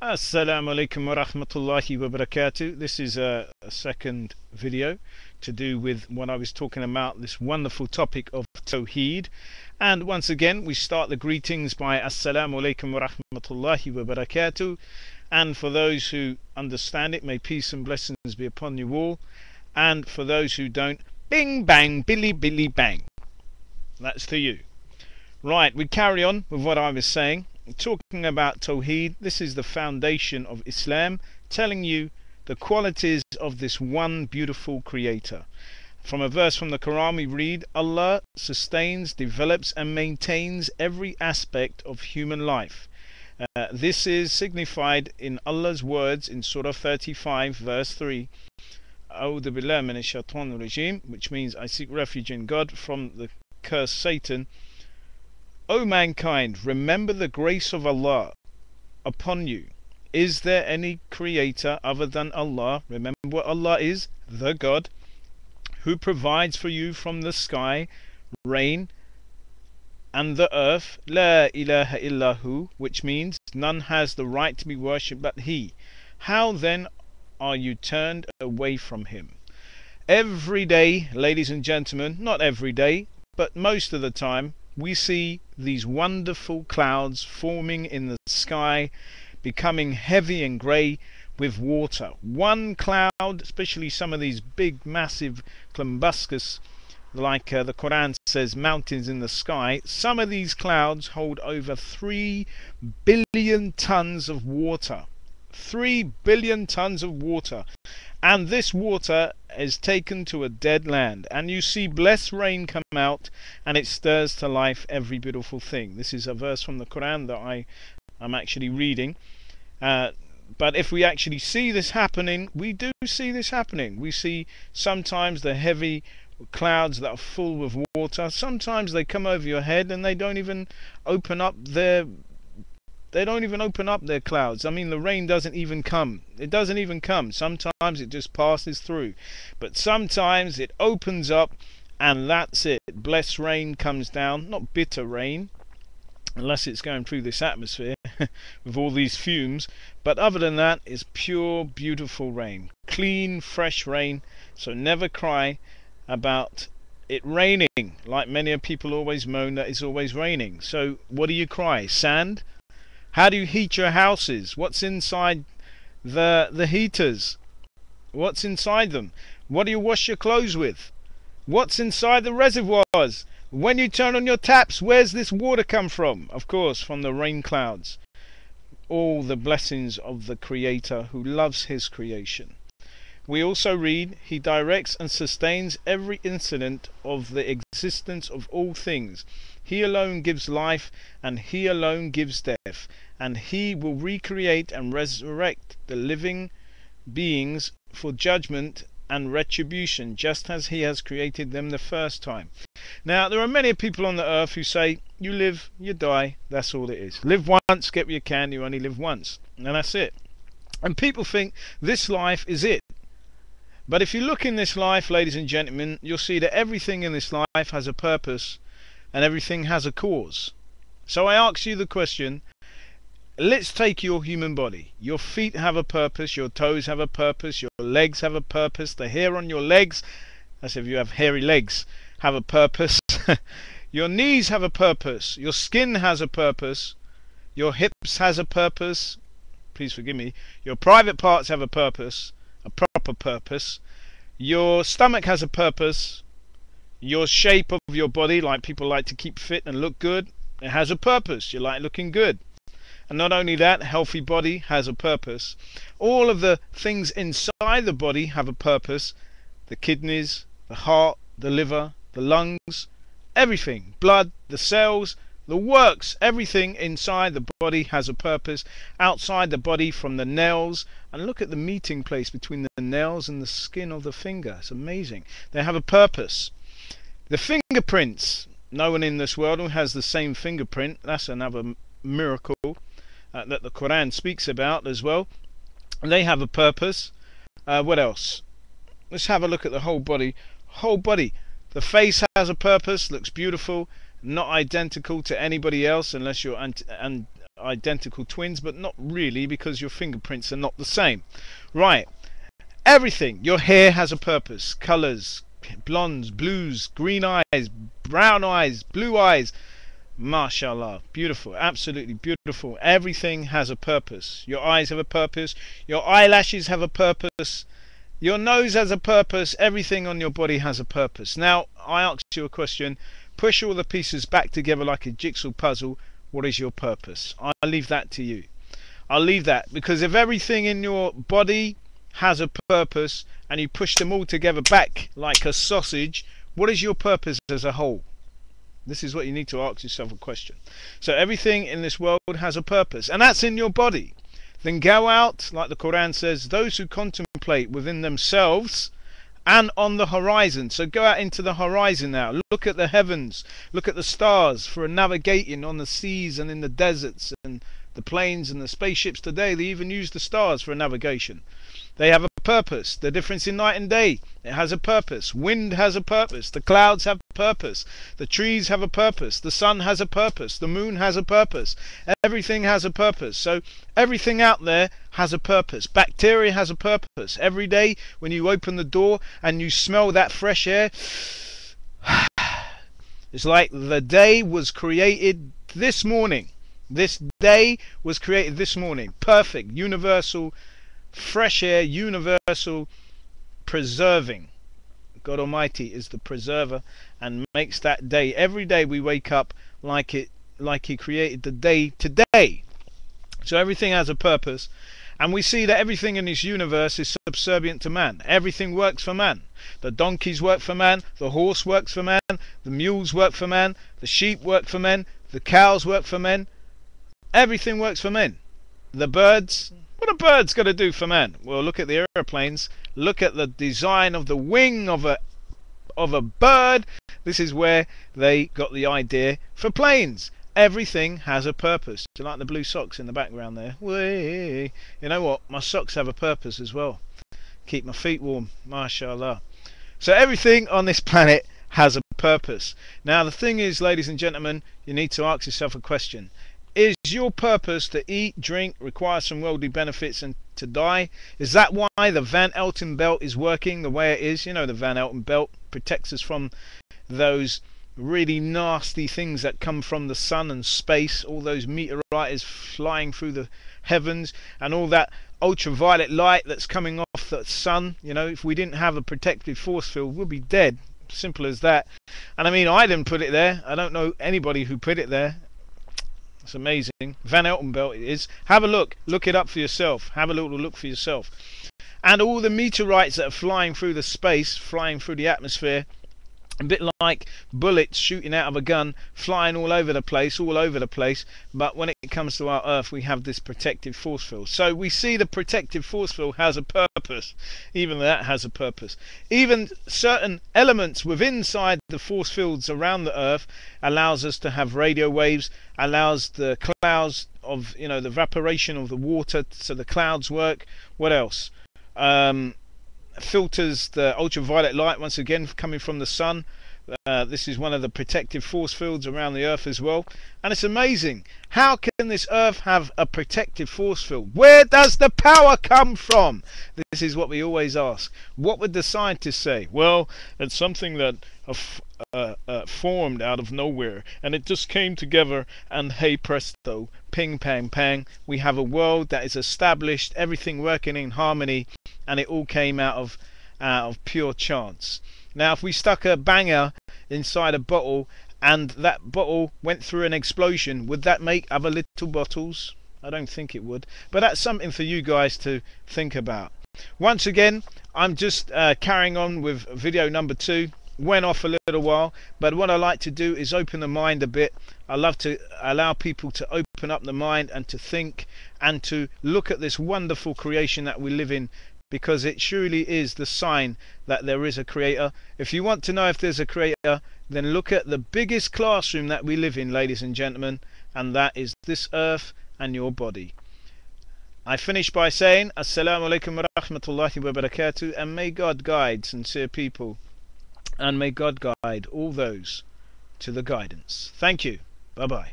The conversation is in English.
Assalamu alaikum wa rahmatullahi wa barakatuh. This is a second video to do with what I was talking about, this wonderful topic of Tawheed. And once again, we start the greetings by Assalamu alaikum wa rahmatullahi wa barakatuh. And for those who understand it, may peace and blessings be upon you all. And for those who don't, bing bang, billy billy bang. That's to you. Right, we carry on with what I was saying. Talking about Tawheed, this is the foundation of Islam, telling you the qualities of this one beautiful creator. From a verse from the Quran we read, Allah sustains, develops and maintains every aspect of human life. This is signified in Allah's words in Surah 35 verse 3, A'udhu billahi minash shaitanir rajim, which means I seek refuge in God from the cursed Satan. O mankind, remember the grace of Allah upon you. Is there any creator other than Allah? Remember what Allah is, the God, who provides for you from the sky rain and the earth. La ilaha illahu, which means none has the right to be worshipped but He. How then are you turned away from Him? Every day, ladies and gentlemen, not every day, but most of the time, we see these wonderful clouds forming in the sky, becoming heavy and grey with water. One cloud, especially some of these big massive clumbuscus, like the Quran says, mountains in the sky, some of these clouds hold over 3 billion tons of water. 3 billion tons of water. And this water is taken to a dead land, and you see blessed rain come out, and it stirs to life every beautiful thing. This is a verse from the Quran that I'm actually reading. But if we actually see this happening, we do see this happening. We see sometimes the heavy clouds that are full with water. Sometimes they come over your head and they don't even open up their clouds. I mean, the rain doesn't even come. It doesn't even come. Sometimes it just passes through. But sometimes it opens up and that's it. Blessed rain comes down. Not bitter rain, unless it's going through this atmosphere with all these fumes. But other than that, it's pure, beautiful rain. Clean, fresh rain. So never cry about it raining. Like many people always moan that it's always raining. So what do you cry? Sand? How do you heat your houses? What's inside the heaters? What's inside them? What do you wash your clothes with? What's inside the reservoirs? When you turn on your taps, where's this water come from? Of course, from the rain clouds. All the blessings of the Creator who loves His creation. We also read, He directs and sustains every incident of the existence of all things. He alone gives life, and He alone gives death, and He will recreate and resurrect the living beings for judgment and retribution, just as He has created them the first time. Now, there are many people on the earth who say, you live, you die, that's all it is. Live once, get what you can, you only live once, and that's it. And people think this life is it. But if you look in this life, ladies and gentlemen, you'll see that everything in this life has a purpose and everything has a cause. So I ask you the question, let's take your human body. Your feet have a purpose, your toes have a purpose, your legs have a purpose, the hair on your legs, as if you have hairy legs, have a purpose. Your knees have a purpose, your skin has a purpose, your hips has a purpose, please forgive me, your private parts have a purpose, a proper purpose, your stomach has a purpose, your shape of your body, like people like to keep fit and look good, it has a purpose. You like looking good. And not only that, a healthy body has a purpose. All of the things inside the body have a purpose. The kidneys, the heart, the liver, the lungs, everything, blood, the cells, the works, everything inside the body has a purpose. Outside the body, from the nails, and look at the meeting place between the nails and the skin of the finger. It's amazing. They have a purpose. The fingerprints, no one in this world who has the same fingerprint. That's another miracle that the Quran speaks about as well. They have a purpose. What else? Let's have a look at the whole body. Whole body. The face has a purpose, looks beautiful, not identical to anybody else unless you're identical twins, but not really, because your fingerprints are not the same. Right. Everything. Your hair has a purpose. Colors, blondes, blues, green eyes, brown eyes, blue eyes. Mashallah. Beautiful. Absolutely beautiful. Everything has a purpose. Your eyes have a purpose. Your eyelashes have a purpose. Your nose has a purpose. Everything on your body has a purpose. Now, I ask you a question. Push all the pieces back together like a jigsaw puzzle. What is your purpose? I'll leave that to you. I'll leave that, because if everything in your body has a purpose and you push them all together back like a sausage, what is your purpose as a whole? This is what you need to ask yourself a question. So everything in this world has a purpose, and that's in your body. Then go out, like the Quran says, those who contemplate within themselves and on the horizon. So go out into the horizon now. Look at the heavens. Look at the stars for navigating on the seas and in the deserts and the planes and the spaceships today. They even use the stars for navigation. They have a purpose. The difference in night and day, it has a purpose. Wind has a purpose. The clouds have a purpose. The trees have a purpose. The sun has a purpose. The moon has a purpose. Everything has a purpose. So everything out there has a purpose. Bacteria has a purpose. Every day when you open the door and you smell that fresh air, it's like the day was created this morning. This day was created this morning. Perfect, universal, fresh air, universal, preserving. God Almighty is the preserver and makes that day. Every day we wake up like He created the day today. So everything has a purpose, and we see that everything in this universe is subservient to man. Everything works for man. The donkeys work for man, the horse works for man, the mules work for man, the sheep work for men, the cows work for men. Everything works for men. The birds, what are birds going to do for man? Well, look at the aeroplanes. Look at the design of the wing of a bird. This is where they got the idea for planes. Everything has a purpose. Do you like the blue socks in the background there? Whee! You know what? My socks have a purpose as well. Keep my feet warm. MashaAllah. So everything on this planet has a purpose. Now the thing is, ladies and gentlemen, you need to ask yourself a question. Is your purpose to eat, drink, require some worldly benefits and to die? Is that why the Van Alten belt is working the way it is? You know, the Van Alten belt protects us from those really nasty things that come from the sun and space, all those meteorites flying through the heavens and all that ultraviolet light that's coming off the sun. You know, if we didn't have a protective force field, we'd be dead. Simple as that. And I mean, I didn't put it there. I don't know anybody who put it there. It's amazing. Van Alten belt it is. Have a look. Look it up for yourself. Have a little look for yourself. And all the meteorites that are flying through the space, flying through the atmosphere, a bit like bullets shooting out of a gun, flying all over the place, but when it comes to our earth, we have this protective force field. So we see the protective force field has a purpose. Even that has a purpose. Even certain elements within inside the force fields around the earth allows us to have radio waves, allows the clouds of, you know, the evaporation of the water, so the clouds work. What else? Filters the ultraviolet light, once again coming from the sun. This is one of the protective force fields around the earth as well. And it's amazing, how can this earth have a protective force field? Where does the power come from? This is what we always ask. What would the scientists say? Well, it's something that formed out of nowhere, and it just came together, and hey presto, ping pang pang, we have a world that is established, everything working in harmony, and it all came out of pure chance. Now if we stuck a banger inside a bottle and that bottle went through an explosion, would that make other little bottles? I don't think it would, but that's something for you guys to think about. Once again, I'm just carrying on with video number 2. Went off a little while, but what I like to do is open the mind a bit. I love to allow people to open up the mind and to think and to look at this wonderful creation that we live in, because it surely is the sign that there is a creator. If you want to know if there's a creator, then look at the biggest classroom that we live in, ladies and gentlemen, and that is this earth and your body. I finish by saying Assalamu alaikum wa rahmatullahi wa barakatuh, and may God guide sincere people, and may God guide all those to the guidance. Thank you. Bye bye.